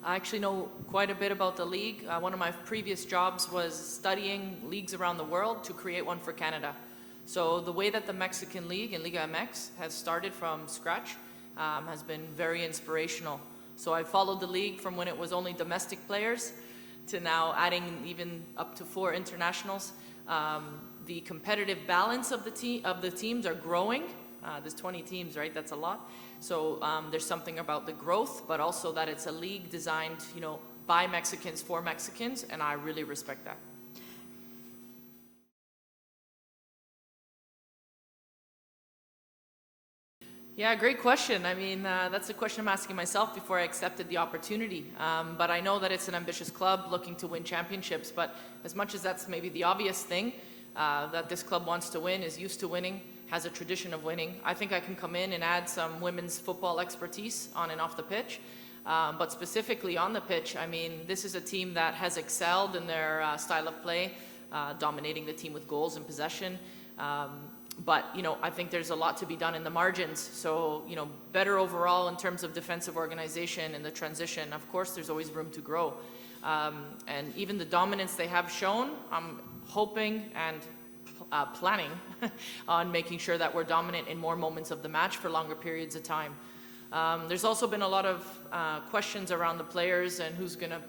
I actually know quite a bit about the league. One of my previous jobs was studying leagues around the world to create one for Canada. So the way that the Mexican League and Liga MX has started from scratch has been very inspirational. So I followed the league from when it was only domestic players to now adding even up to 4 internationals. The competitive balance of the teams are growing. There's 20 teams, right? That's a lot. So there's something about the growth, but also that it's a league designed, by Mexicans for Mexicans, and I really respect that. Yeah, great question. I mean, that's a question I'm asking myself before I accepted the opportunity. But I know that it's an ambitious club looking to win championships. But as much as that's maybe the obvious thing, that this club wants to win, is used to winning, has a tradition of winning, I think I can come in and add some women's football expertise on and off the pitch. But specifically on the pitch, I mean, this is a team that has excelled in their style of play, dominating the team with goals and possession. But, I think there's a lot to be done in the margins. So, better overall in terms of defensive organization and the transition. Of course, there's always room to grow. And even the dominance they have shown, I'm hoping and planning on making sure that we're dominant in more moments of the match for longer periods of time. There's also been a lot of questions around the players and who's going to,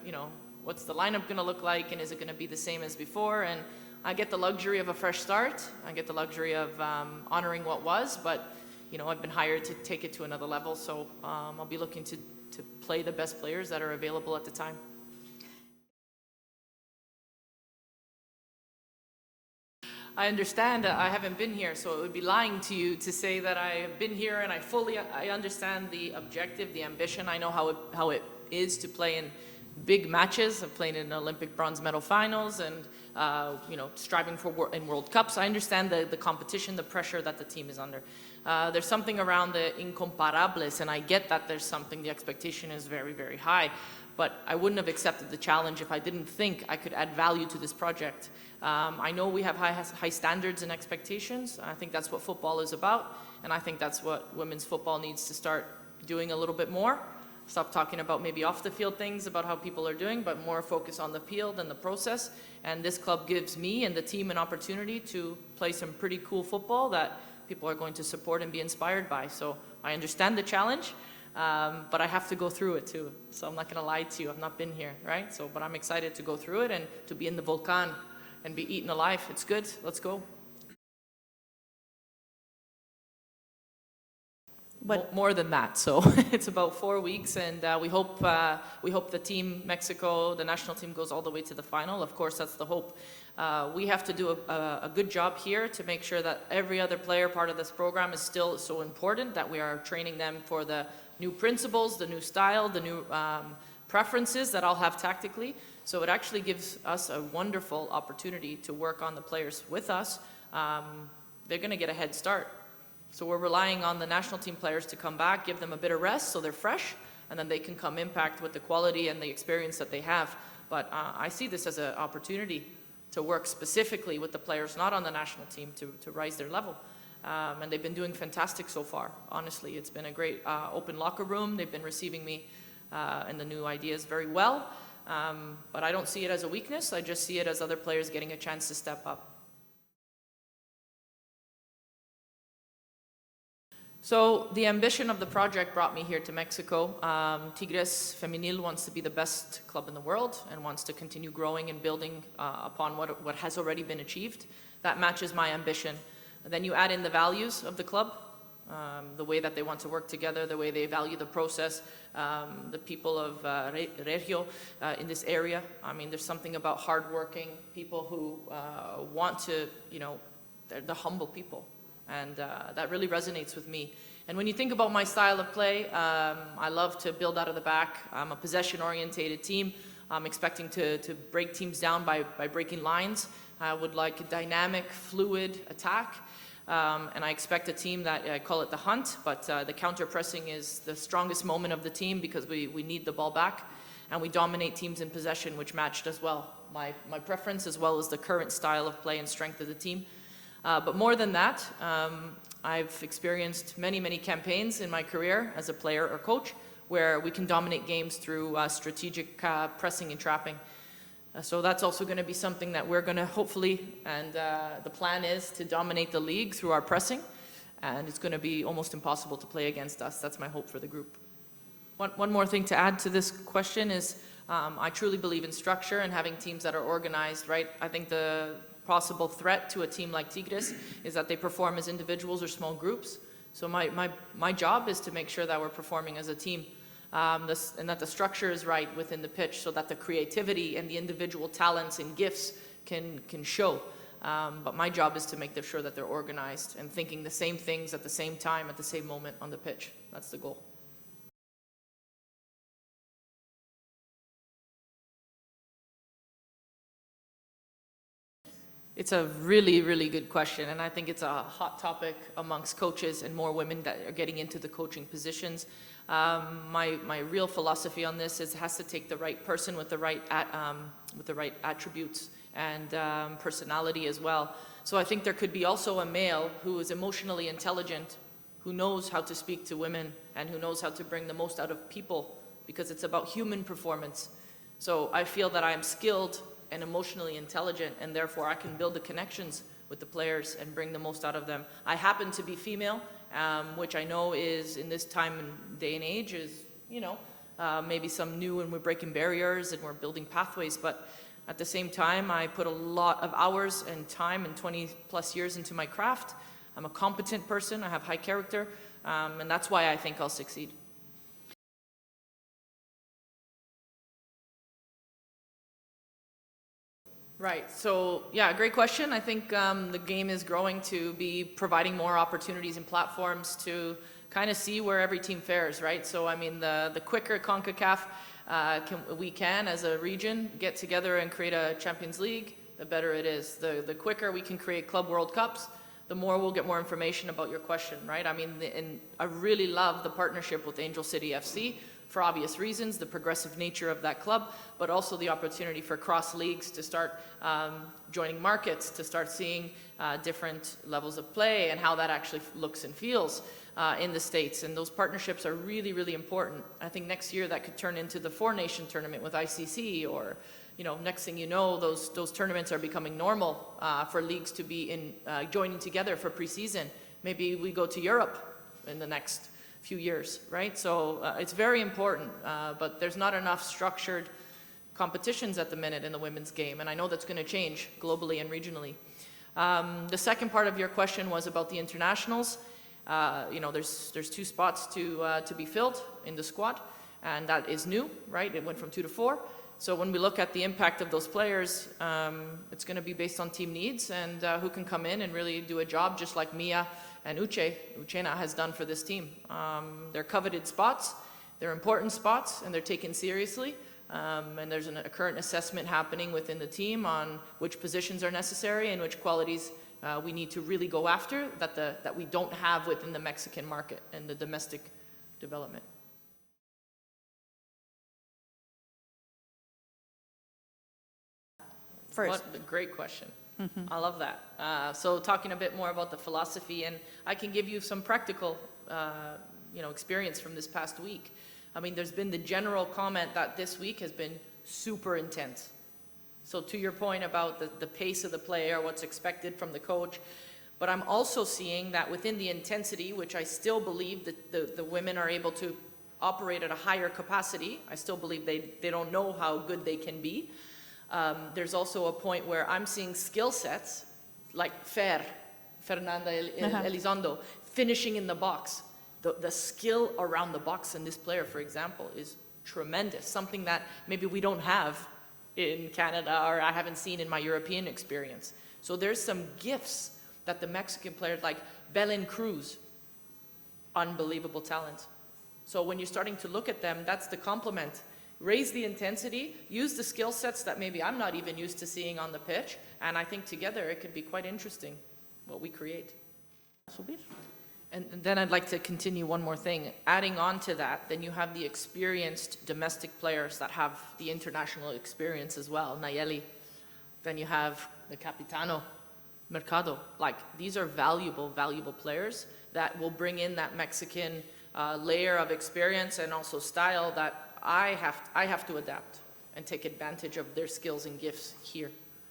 what's the lineup going to look like, and is it going to be the same as before? And I get the luxury of a fresh start. I get the luxury of honoring what was, but I've been hired to take it to another level. So I'll be looking to play the best players that are available at the time. I understand I haven't been here, so it would be lying to you to say that I have been here and I understand the objective, the ambition. I know how it is to play in big matches. I've played in Olympic bronze medal finals and striving for in World Cups. I understand the competition, the pressure that the team is under. There's something around the incomparables, and I get that there's something, the expectation is very, very high. But I wouldn't have accepted the challenge if I didn't think I could add value to this project. I know we have high standards and expectations. I think that's what football is about, and I think that's what women's football needs to start doing a little bit more. Stop talking about maybe off the field things about how people are doing, but more focus on the field and the process. And this club gives me and the team an opportunity to play some pretty cool football that people are going to support and be inspired by. So I understand the challenge, but I have to go through it too. So I'm not going to lie to you. I've not been here, right? But I'm excited to go through it and to be in the volcan and be eaten alive. It's good. Let's go. But more than that, so it's about 4 weeks, and we hope the team, Mexico, the national team, goes all the way to the final. Of course, that's the hope. We have to do a good job here to make sure that every other player part of this program is still so important, that we are training them for the new principles, the new style, the new preferences that I'll have tactically. So it actually gives us a wonderful opportunity to work on the players with us. They're going to get a head start. So we're relying on the national team players to come back, give them a bit of rest so they're fresh, and then they can come impact with the quality and the experience that they have. But I see this as an opportunity to work specifically with the players not on the national team to rise their level. And they've been doing fantastic so far. Honestly, it's been a great open locker room. They've been receiving me and the new ideas very well. But I don't see it as a weakness. I just see it as other players getting a chance to step up. So the ambition of the project brought me here to Mexico. Tigres Femenil wants to be the best club in the world and wants to continue growing and building upon what has already been achieved. That matches my ambition. And then you add in the values of the club, the way that they want to work together, the way they value the process, the people of Regio in this area. I mean, there's something about hardworking people who want to, they're the humble people. And that really resonates with me. And when you think about my style of play, I love to build out of the back. I'm a possession-orientated team. I'm expecting to break teams down by breaking lines. I would like a dynamic, fluid attack. And I expect a team that, I call it the hunt, but the counter-pressing is the strongest moment of the team because we need the ball back. And we dominate teams in possession, which matched as well my preference as well as the current style of play and strength of the team. But more than that, I've experienced many, many campaigns in my career as a player or coach where we can dominate games through strategic pressing and trapping. So that's also going to be something that we're going to hopefully, and the plan is to dominate the league through our pressing, and it's going to be almost impossible to play against us. That's my hope for the group. One more thing to add to this question is I truly believe in structure and having teams that are organized, right? I think the possible threat to a team like Tigres is that they perform as individuals or small groups. So my job is to make sure that we're performing as a team. And that the structure is right within the pitch so that the creativity and the individual talents and gifts can show. But my job is to make sure that they're organized and thinking the same things at the same time, at the same moment on the pitch. That's the goal. It's a really, really good question, and I think it's a hot topic amongst coaches and more women that are getting into the coaching positions. My real philosophy on this is it has to take the right person with the right attributes and personality as well. So I think there could be also a male who is emotionally intelligent, who knows how to speak to women and who knows how to bring the most out of people, because it's about human performance. So I feel that I am skilled and emotionally intelligent, and therefore I can build the connections with the players and bring the most out of them. I happen to be female, which I know is, in this time and day and age, is, maybe some new, and we're breaking barriers and we're building pathways, but at the same time, I put a lot of hours and time and 20 plus years into my craft. I'm a competent person, I have high character, and that's why I think I'll succeed. Right, so yeah, great question. I think the game is growing to be providing more opportunities and platforms to kind of see where every team fares, right? So I mean, the quicker CONCACAF we can as a region get together and create a Champions League, the better it is. The quicker we can create Club World Cups, the more we'll get more information about your question, right? I mean, and I really love the partnership with Angel City FC, for obvious reasons, the progressive nature of that club, but also the opportunity for cross leagues to start joining markets, to start seeing different levels of play and how that actually looks and feels in the States. And those partnerships are really, really important. I think next year that could turn into the four-nation tournament with ICC, or next thing you know, those tournaments are becoming normal for leagues to be joining together for preseason. Maybe we go to Europe in the next few years, right? So it's very important, but there's not enough structured competitions at the minute in the women's game, and I know that's going to change globally and regionally. The second part of your question was about the internationals. There's 2 spots to be filled in the squad, and that is new, right? It went from 2 to 4. So when we look at the impact of those players, it's going to be based on team needs and who can come in and really do a job, just like Mia and Uchena has done for this team. They're coveted spots, they're important spots, and they're taken seriously. And there's a current assessment happening within the team on which positions are necessary and which qualities we need to really go after that we don't have within the Mexican market and the domestic development. First. What a great question. I love that. So talking a bit more about the philosophy, and I can give you some practical experience from this past week. I mean, there's been the general comment that this week has been super intense. So to your point about the pace of the play or what's expected from the coach, but I'm also seeing that within the intensity, which I still believe that the women are able to operate at a higher capacity. I still believe they don't know how good they can be. There's also a point where I'm seeing skill sets like Fernanda Elizondo, finishing in the box. The skill around the box in this player, for example, is tremendous, something that maybe we don't have in Canada or I haven't seen in my European experience. So there's some gifts that the Mexican players, like Belen Cruz, unbelievable talent. So when you're starting to look at them, that's the complement. Raise the intensity, use the skill sets that maybe I'm not even used to seeing on the pitch, and I think together it could be quite interesting what we create. And then I'd like to continue one more thing. Adding on to that, then you have the experienced domestic players that have the international experience as well, Nayeli. Then you have the Capitano, Mercado. Like, these are valuable players that will bring in that Mexican layer of experience and also style that I have to adapt and take advantage of their skills and gifts here.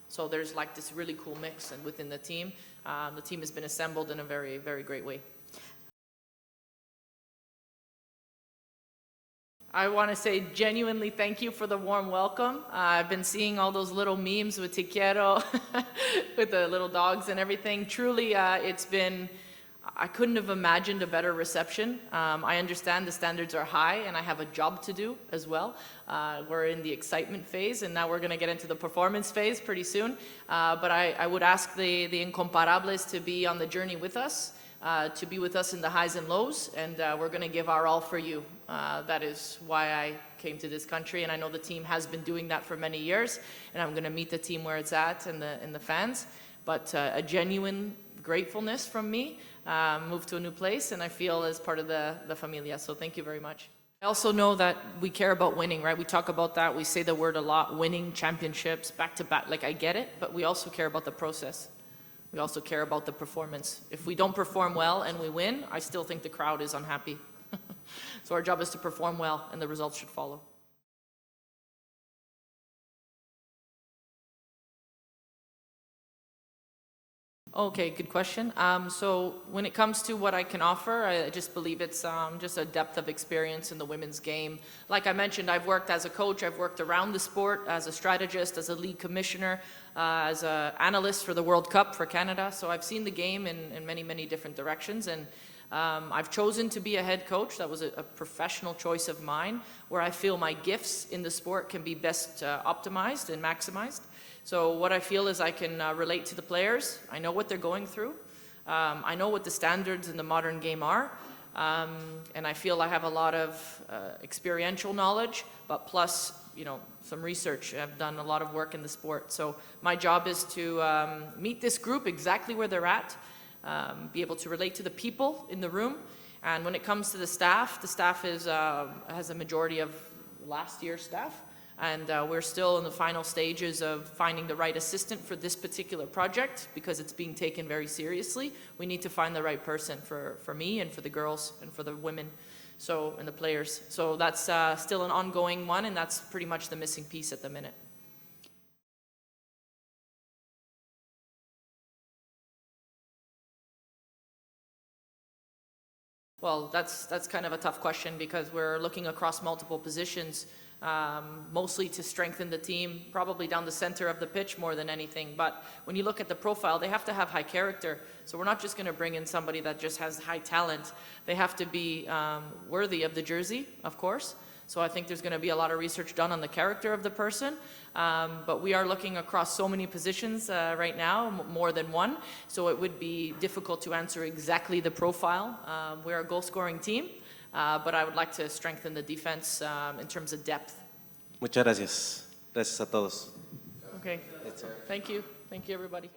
So there's like this really cool mix, and within the team has been assembled in a very, very great way. I want to say genuinely thank you for the warm welcome. I've been seeing all those little memes with Te Quiero, with the little dogs and everything. Truly, it's been, I couldn't have imagined a better reception. I understand the standards are high and I have a job to do as well. We're in the excitement phase and now we're going to get into the performance phase pretty soon. But I would ask the incomparables to be on the journey with us. To be with us in the highs and lows, and we're going to give our all for you. That is why I came to this country, and I know the team has been doing that for many years, and I'm going to meet the team where it's at and the fans. But a genuine gratefulness from me, moved to a new place, and I feel as part of the familia, so thank you very much. I also know that we care about winning, right? We talk about that, we say the word a lot, winning championships, back to back, like I get it, but we also care about the process. We also care about the performance. If we don't perform well and we win, I still think the crowd is unhappy. So our job is to perform well and the results should follow. Okay, good question. So when it comes to what I can offer, I just believe it's just a depth of experience in the women's game. Like I mentioned, I've worked as a coach, I've worked around the sport, as a strategist, as a league commissioner, as an analyst for the World Cup for Canada. So I've seen the game in many, many different directions. And I've chosen to be a head coach. That was a professional choice of mine, where I feel my gifts in the sport can be best optimized and maximized. So what I feel is I can relate to the players. I know what they're going through. I know what the standards in the modern game are. And I feel I have a lot of experiential knowledge, but plus, you know, some research. I've done a lot of work in the sport. So my job is to meet this group exactly where they're at, be able to relate to the people in the room. And when it comes to the staff is, has a majority of last year's staff. And we're still in the final stages of finding the right assistant for this particular project because it's being taken very seriously. We need to find the right person for me and for the girls and for the women, so, and the players. So that's still an ongoing one, and that's pretty much the missing piece at the minute. Well, that's kind of a tough question because we're looking across multiple positions, mostly to strengthen the team, probably down the center of the pitch more than anything. But when you look at the profile, they have to have high character. So we're not just going to bring in somebody that just has high talent. They have to be worthy of the jersey, of course. So I think there's going to be a lot of research done on the character of the person. But we are looking across so many positions right now, more than one. So it would be difficult to answer exactly the profile. We're a goal-scoring team, but I would like to strengthen the defense in terms of depth. Muchas gracias. Gracias a todos. Okay. Thank you. Thank you, everybody.